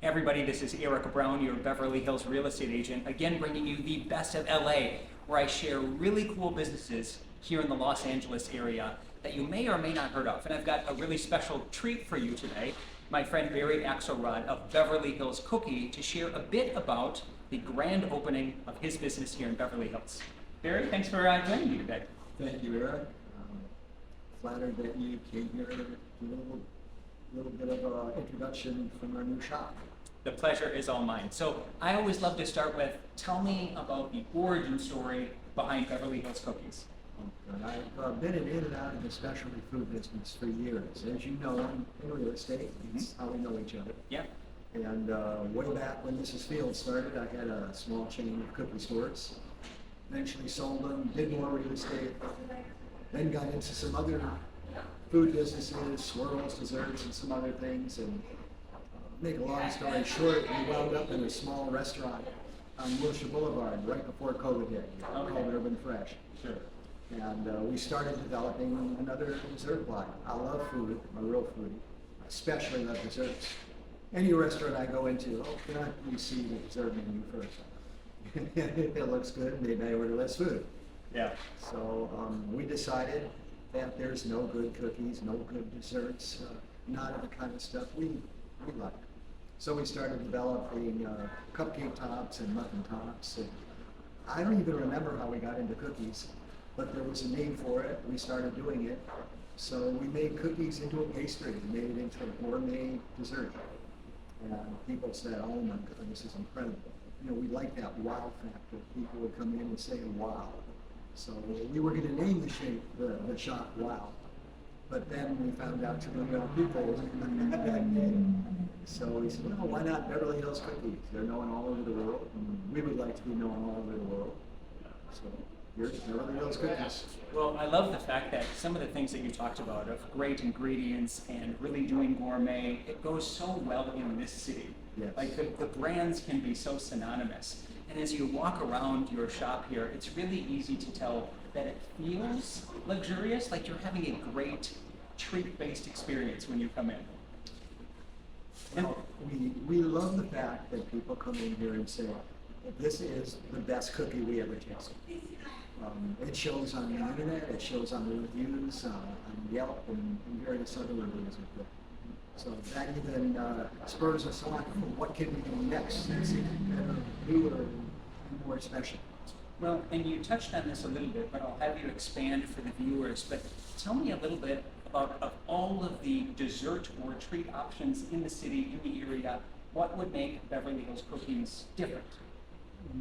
Everybody, this is Eric Brown, your Beverly Hills real estate agent, again bringing you the best of LA, where I share really cool businesses here in the Los Angeles area that you may or may not heard of. And I've got a really special treat for you today, my friend Barry Axelrod of Beverly Hills Cookie, to share a bit about the grand opening of his business here in Beverly Hills. Barry, thanks for joining me today. Thank you, Eric. Flattered that you came here to do a little bit of an introduction from our new shop. The pleasure is all mine. So I always love to start with, tell me about the origin story behind Beverly Hills Cookies. I've been in and out of the specialty food business for years. As you know, in real estate, it's how we know each other. Yeah. And way back when Mrs. Field started, I had a small chain of cookie stores. Eventually sold them, did more real estate, then got into some other food businesses, swirls, desserts, and some other things. And make a long story short, we wound up in a small restaurant on Wilshire Boulevard right before COVID hit, called Urban Fresh. Sure. And we started developing another dessert line. I love food, I'm a real foodie, especially love desserts. Any restaurant I go into, can I see the dessert menu first? If it looks good, maybe I order less food. Yeah. So we decided that there's no good cookies, no good desserts, none of the kind of stuff we like. So we started developing cupcake tops and muffin tops. And I don't even remember how we got into cookies, but there was a name for it. We started doing it. So we made cookies into a pastry. We made it into a gourmet dessert. And people said, oh my God, this is incredible. You know, we like that wow factor. People would come in and say, wow. So we were going to name the shop Wow. But then we found out too many other people that name. So we said, well, why not Beverly Hills Cookies? They're known all over the world, and we would like to be known all over the world. So here's Beverly Hills Cookies. Well, I love the fact that some of the things that you talked about of great ingredients and really doing gourmet, it goes so well in this city. Yes. Like the brands can be so synonymous. And as you walk around your shop here, it's really easy to tell that it feels luxurious, like you're having a great treat-based experience when you come in. Well, we love the fact that people come in here and say, this is the best cookie we ever tasted. It shows on the internet, it shows on the reviews, on Yelp, and various other reviews. So that even spurs us on, what can we do next? It's better, newer, and more special. Well, and you touched on this a little bit, but I'll have you expand for the viewers. But tell me a little bit about of all of the dessert or treat options in the city, in the area, what would make Beverly Hills Cookies different?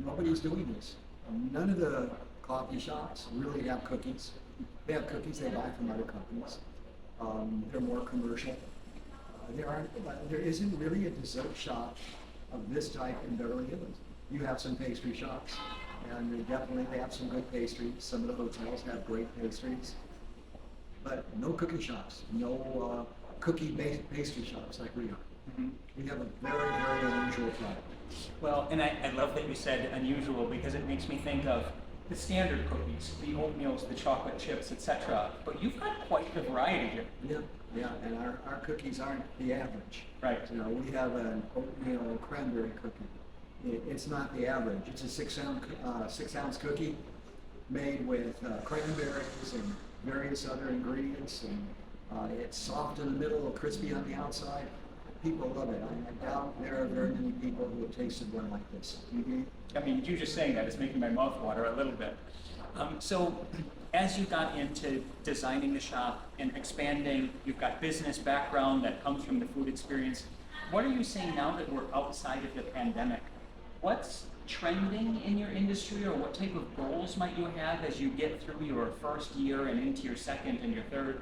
Nobody's doing this. None of the coffee shops really have cookies. They have cookies they buy from other companies. They're more commercial. There isn't really a dessert shop of this type in Beverly Hills. You have some pastry shops, and they have some good pastries. Some of the hotels have great pastries, but no cookie shops, no cookie-based pastry shops like we are. Mm-hmm. We have a very, very unusual product. Well, and I love that you said unusual, because it makes me think of the standard cookies, the oatmeals, the chocolate chips, etc. But you've got quite the variety here. Yeah, and our cookies aren't the average. Right. You know, we have an oatmeal cranberry cookie. It's not the average. It's a 6-ounce cookie made with cranberries and various other ingredients, and it's soft in the middle, crispy on the outside. People love it. I doubt there are very many people who have tasted one like this. Mm-hmm. I mean, you just saying that is making my mouth water a little bit. So as you got into designing the shop and expanding, you've got business background that comes from the food experience. What are you saying now that we're outside of the pandemic? What's trending in your industry, or what type of goals might you have as you get through your first year and into your second and your third?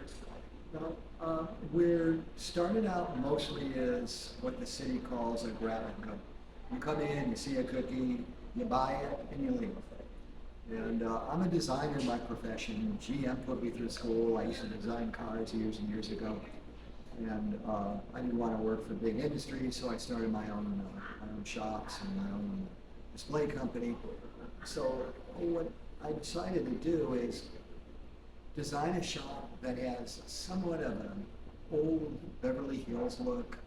Well, we're started out mostly as what the city calls a grab and go. You come in, you see a cookie, you buy it, and you leave. And I'm a designer by profession. GM put me through school. I used to design cars years and years ago. And I didn't want to work for big industries, so I started my own shops and my own display company. So what I decided to do is design a shop that has somewhat of an old Beverly Hills look,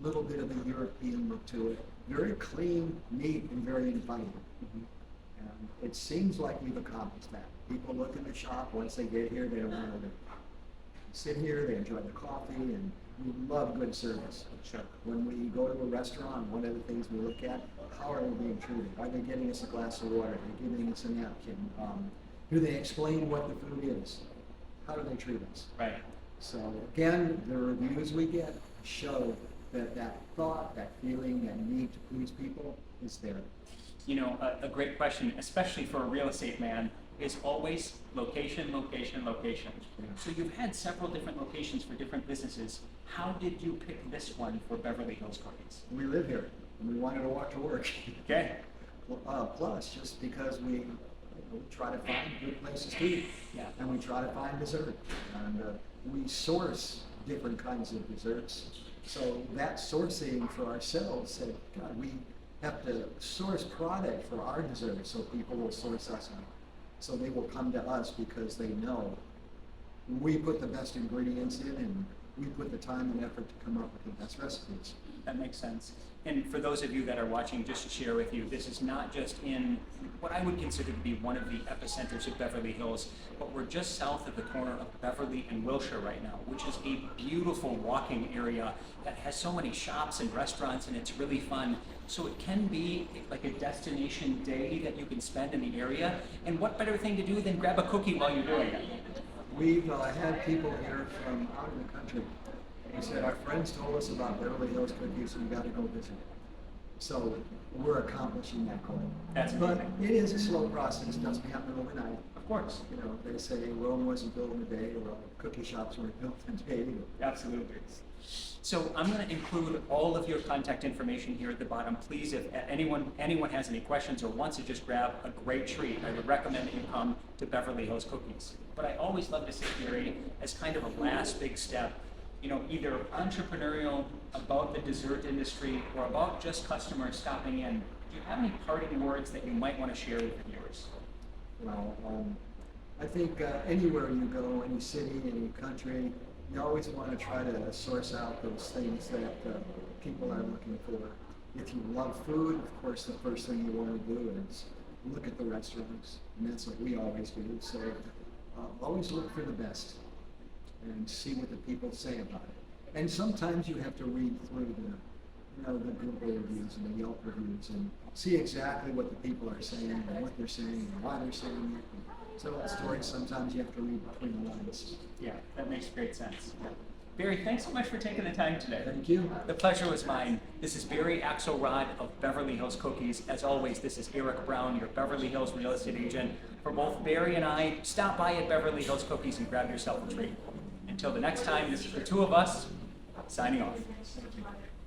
little bit of a European look to it. Very clean, neat, and very inviting. And it seems like we've accomplished that. People look in the shop, once they get here, they don't want to sit here, they enjoy the coffee, and we love good service. Sure. When we go to a restaurant, one of the things we look at, how are they being treated? Are they giving us a glass of water? Are they giving us a napkin? Do they explain what the food is? How do they treat us? Right. So again, the reviews we get show that that thought, that feeling, that need to please people is there. You know, a great question, especially for a real estate man, is always location, location, location. Yeah. So you've had several different locations for different businesses. How did you pick this one for Beverly Hills Cookies? We live here, and we wanted to walk to work. Okay. Plus, just because we try to find good places to eat, Yeah. and we try to find dessert, and we source different kinds of desserts. So that sourcing for ourselves said, God, we have to source product for our desserts, so people will source us out. So they will come to us because they know we put the best ingredients in, and we put the time and effort to come up with the best recipes. That makes sense. And for those of you that are watching, just to share with you, this is not just in what I would consider to be one of the epicenters of Beverly Hills, but we're just south of the corner of Beverly and Wilshire right now, which is a beautiful walking area that has so many shops and restaurants, and it's really fun. So it can be like a destination day that you can spend in the area. And what better thing to do than grab a cookie while you're doing it? We've had people here from out of the country. They said, our friends told us about Beverly Hills Cookies, and we got to go visit. So we're accomplishing that goal. That's But amazing. it is a slow process. It doesn't happen overnight. Of course. You know, they say Rome wasn't built in a day, or cookie shops weren't built in a day. Absolutely. So I'm going to include all of your contact information here at the bottom. Please, if anyone has any questions or wants to just grab a great treat, I would recommend that you come to Beverly Hills Cookies. But I always love to say, Gary, as kind of a last big step, you know, either entrepreneurial, about the dessert industry, or about just customers stopping in. Do you have any parting words that you might want to share with the viewers? Well, I think anywhere you go, any city, any country, you always want to try to source out those things that people are looking for. If you love food, of course, the first thing you want to do is look at the restaurants, and that's what we always do. So always look for the best and see what the people say about it. And sometimes you have to read through the Google reviews and the Yelp reviews and see exactly what the people are saying and what they're saying and why they're saying it. So that story, sometimes you have to read between the lines. Yeah, that makes great sense. Barry, thanks so much for taking the time today. Thank you. The pleasure was mine. This is Barry Axelrod of Beverly Hills Cookies. As always, this is Eric Brown, your Beverly Hills real estate agent. For both Barry and I, stop by at Beverly Hills Cookies and grab yourself a treat. Until the next time, this is the two of us, signing off.